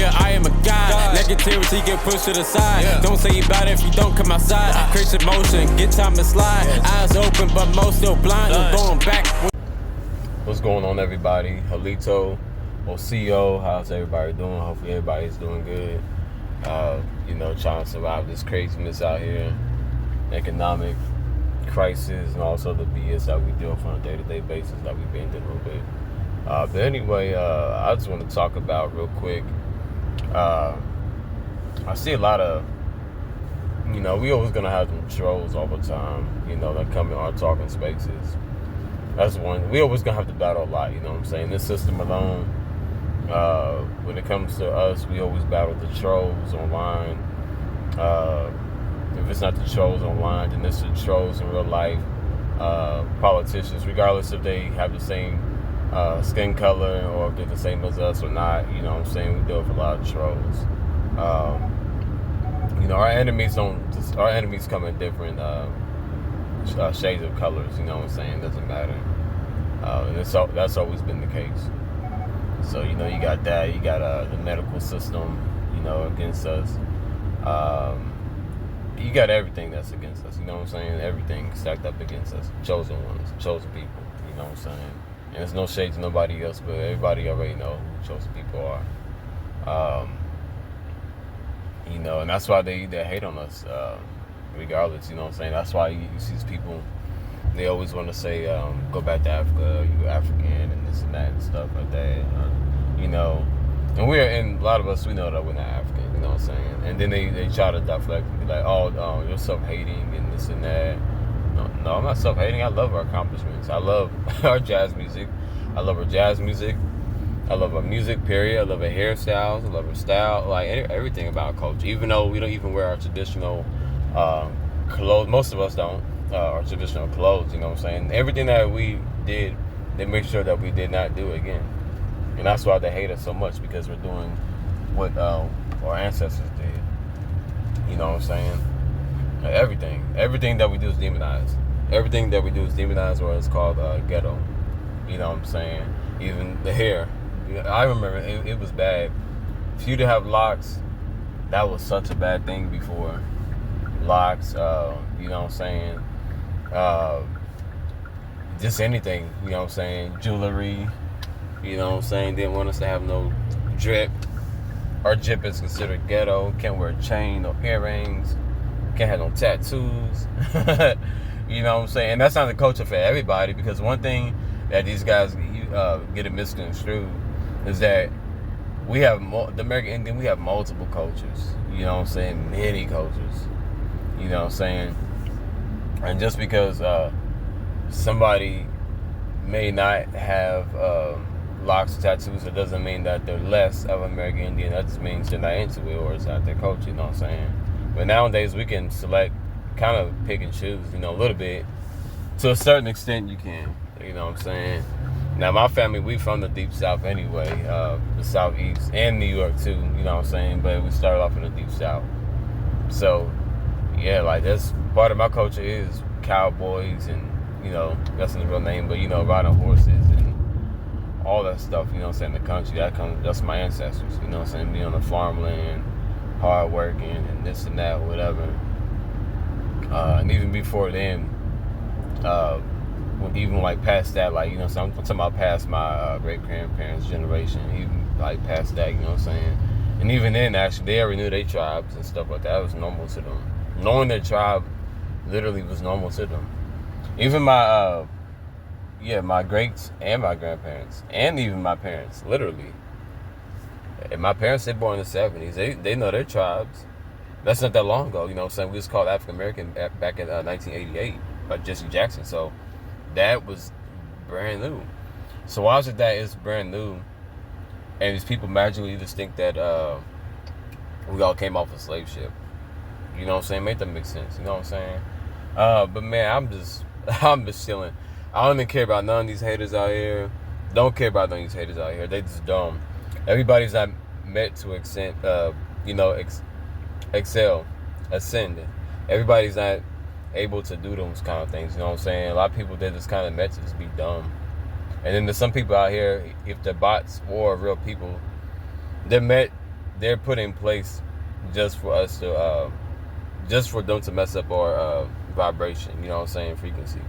Yeah, I am a god. Negativity get pushed to the side. Don't say about it if you don't come outside. Create motion, get time to slide. Eyes open, but most still blind. I'm going back. What's going on, everybody? Halito, OCO, how's everybody doing? Hopefully everybody's doing good. Trying to survive this craziness out here, economic crisis, and also the BS that we deal with on a day-to-day basis that we've been dealing with. But anyway, I just want to talk about real quick. I see a lot of, we always gonna have them trolls all the time, that come in our talking spaces. That's one. We always gonna have to battle a lot, you know what I'm saying? This system alone, when it comes to us, we always battle the trolls online. If it's not the trolls online, then it's the trolls in real life. Politicians, regardless if they have the same skin color or if they're the same as us or not, you know what I'm saying? We deal with a lot of trolls. Our enemies come in different shades of colors, you know what I'm saying? It doesn't matter. And that's always been the case. So, you got that. You got the medical system, against us. You got everything that's against us, you know what I'm saying? Everything stacked up against us. Chosen ones, chosen people, you know what I'm saying? And there's no shade to nobody else, but everybody already know who chosen people are. And that's why they hate on us, regardless, you know what I'm saying? That's why you see these people, they always want to say, go back to Africa, you African, and this and that and stuff like that, and a lot of us, we know that we're not African, you know what I'm saying? And then they try to deflect and be like, oh, you're self-hating and this and that. No, I'm not self-hating. I love our accomplishments. I love our jazz music. I love our jazz music. I love our music, period. I love our hairstyles. I love our style. Like, everything about our culture. Even though we don't even wear our traditional clothes. Most of us don't. Our traditional clothes, you know what I'm saying? Everything that we did, they make sure that we did not do again. And that's why they hate us so much, because we're doing what our ancestors did. You know what I'm saying? Everything that we do is demonized. Everything that we do is demonized, or it's called ghetto. You know what I'm saying? Even the hair. I remember it was bad. For you to have locks, that was such a bad thing before. Locks, you know what I'm saying? Just anything, you know what I'm saying? Jewelry, you know what I'm saying? Didn't want us to have no drip. Our drip is considered ghetto. Can't wear a chain, no earrings. Can't have no tattoos. You know what I'm saying? And that's not the culture for everybody, because one thing that these guys get it misconstrued is that we have the American Indian, we have multiple cultures. You know what I'm saying? Many cultures. You know what I'm saying? And just because somebody may not have locks or tattoos, it doesn't mean that they're less of American Indian. That just means they're not into it, or it's not their culture, you know what I'm saying? But nowadays we can select, kind of pick and choose, a little bit. To a certain extent you can, you know what I'm saying? Now my family, we from the deep south anyway, the southeast, and New York too, you know what I'm saying? But we started off in the deep south. So yeah, like that's part of my culture is cowboys, and that's in the real name, but riding horses and all that stuff, you know what I'm saying, the country, that's my ancestors, you know what I'm saying, being on the farmland, hard working, and this and that, whatever. And even before then, even like past that, like, so I'm talking about past my great-grandparents' generation, even like past that, you know what I'm saying? And even then, actually, they already knew their tribes and stuff like that. It was normal to them. Knowing their tribe literally was normal to them. Even my greats and my grandparents, and even my parents, literally. And my parents, they born in the 70s. They know their tribes. That's not that long ago, you know what I'm saying? We was called African American back in 1988 by Jesse Jackson. So that was brand new. So why is it that it's brand new, and these people magically just think that we all came off a slave ship? You know what I'm saying? Make that make sense. You know what I'm saying? But man, I'm just chilling. I don't even care about none of these haters out here. Don't care about none of these haters out here. They just dumb. Everybody's not meant to excel, ascend. Everybody's not able to do those kind of things. You know what I'm saying? A lot of people, they're just kind of meant to just be dumb. And then there's some people out here, if they're bots or real people, they're meant they're put in place just for us to, just for them to mess up our vibration, you know what I'm saying, frequency.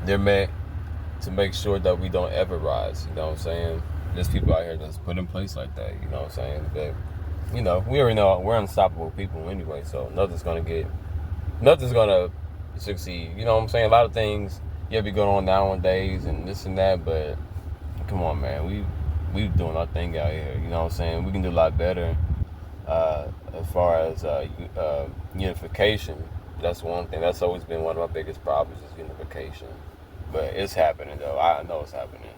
They're meant to make sure that we don't ever rise, you know what I'm saying. There's people out here that's put in place like that, you know what I'm saying. But, you know, we already know we're unstoppable people anyway, so nothing's gonna succeed, you know what I'm saying. A lot of things be going on nowadays and this and that, but come on, man, we doing our thing out here, you know what I'm saying. We can do a lot better as far as unification. That's one thing. That's always been one of my biggest problems is unification. But it's happening though. I know it's happening.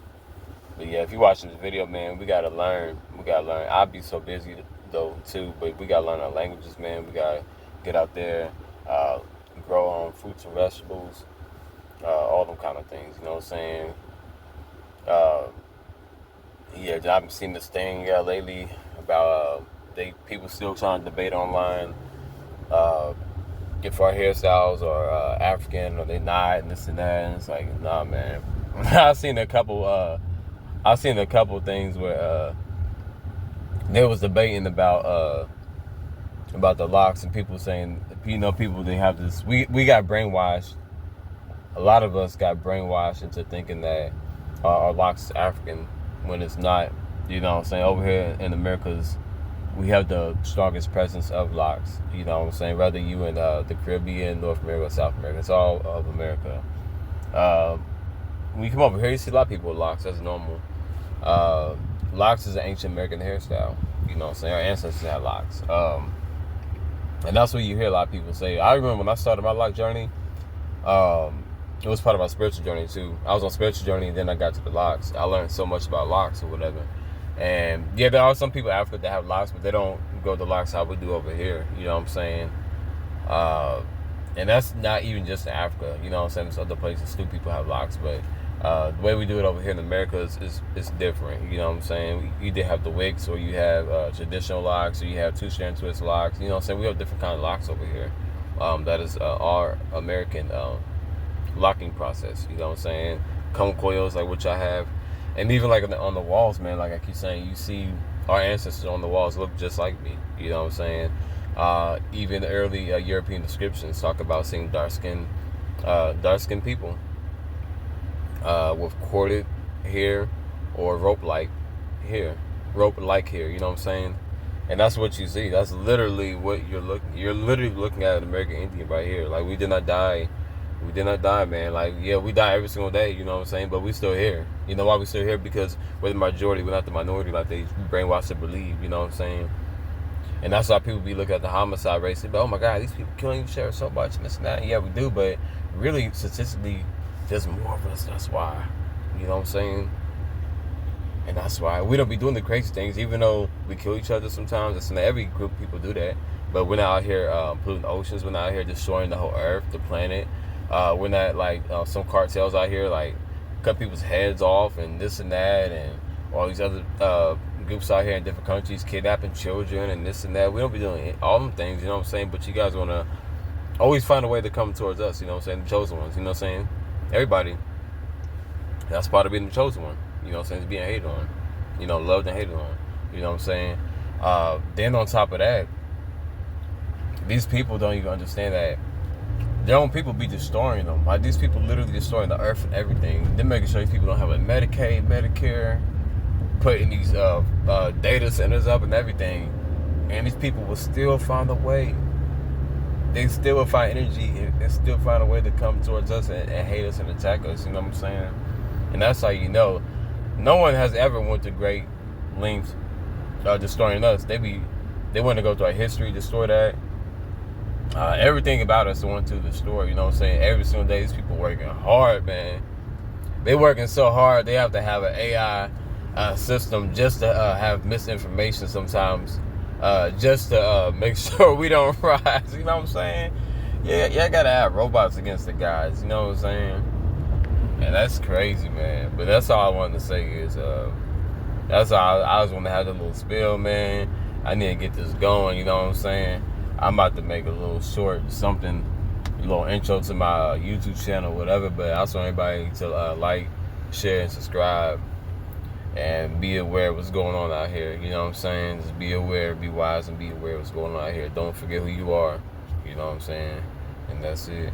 But yeah, if you're watching this video, man, we gotta learn. I'll be so busy though too, but we gotta learn our languages, man. We gotta get out there, grow on fruits and vegetables, all them kind of things. You know what I'm saying? Yeah, I've been seeing this thing lately about people still trying to debate online if our hairstyles are African or they not, and this and that. And it's like, nah, man. I've seen a couple things where there was debating about the locks, and people saying, you know, people, they have this. We got brainwashed. A lot of us got brainwashed into thinking that our locks is African when it's not. You know what I'm saying? Over here in Americas, we have the strongest presence of locks. You know what I'm saying? Whether you in the Caribbean, North America, or South America, it's all of America. When you come over here, you see a lot of people with locks. That's normal. Locks is an ancient American hairstyle. You know what I'm saying? Our ancestors had locks. And that's what you hear a lot of people say. I remember when I started my lock journey, it was part of my spiritual journey too. I was on spiritual journey, and then I got to the locks. I learned so much about locks or whatever. And yeah, there are some people in Africa that have locks, but they don't go to locks how we do over here. You know what I'm saying? And that's not even just in Africa. You know what I'm saying? There's other places too people have locks, but the way we do it over here in America is different. You know what I'm saying? You either have the wicks, or you have traditional locks, or you have two-strand twist locks. You know what I'm saying? We have different kind of locks over here. That is our American locking process. You know what I'm saying? Cone coils like which I have. And even like on the walls, man, like I keep saying, you see our ancestors on the walls look just like me. You know what I'm saying? Even early European descriptions talk about seeing dark-skinned people with corded hair or rope-like hair. You know what I'm saying? And that's what you see. That's literally what you're literally looking at an American Indian right here. Like, we did not die. We did not die, man. Like, yeah, we die every single day, you know what I'm saying? But we still here. You know why we still here? Because we're the majority, we're not the minority like they brainwashed to believe, you know what I'm saying? And that's why people be looking at the homicide rate and say, oh my God, these people killing each other so much and this and that. Yeah, we do, but really, statistically, there's more of us. That's why. You know what I'm saying? And that's why we don't be doing the crazy things, even though we kill each other sometimes. It's not every group of people do that. But we're not out here polluting oceans. We're not out here destroying the whole earth, the planet. We're not like some cartels out here, like cut people's heads off and this and that, and all these other groups out here in different countries kidnapping children and this and that. We don't be doing all them things, you know what I'm saying? But you guys want to always find a way to come towards us, you know what I'm saying? The chosen ones, you know what I'm saying? Everybody. That's part of being the chosen one, you know what I'm saying? It's being hated on, you know, loved and hated on, you know what I'm saying? Then on top of that, these people don't even understand that their own people be destroying them. Like, these people literally destroying the earth and everything. They're making sure these people don't have like Medicaid, Medicare, putting these data centers up and everything. And these people will still find a way. They still will find energy and still find a way to come towards us and hate us and attack us. You know what I'm saying? And that's how you know. No one has ever went to great lengths destroying us. They want to go through our history, destroy that. Everything about us they want to destroy, you know what I'm saying? Every single day, these people working hard, man. They working so hard, they have to have an AI system just to have misinformation sometimes, just to make sure we don't rise, you know what I'm saying? Yeah, I gotta have robots against the guys, you know what I'm saying? And that's crazy, man. But that's all I wanted to say is, that's all I was want to have a little spill, man. I need to get this going, you know what I'm saying? I'm about to make a little short something, a little intro to my YouTube channel, whatever. But I also want everybody to like, share, and subscribe. and be aware of what's going on out here. You know what I'm saying? Just be aware, be wise, and be aware of what's going on out here. Don't forget who you are. You know what I'm saying? And that's it.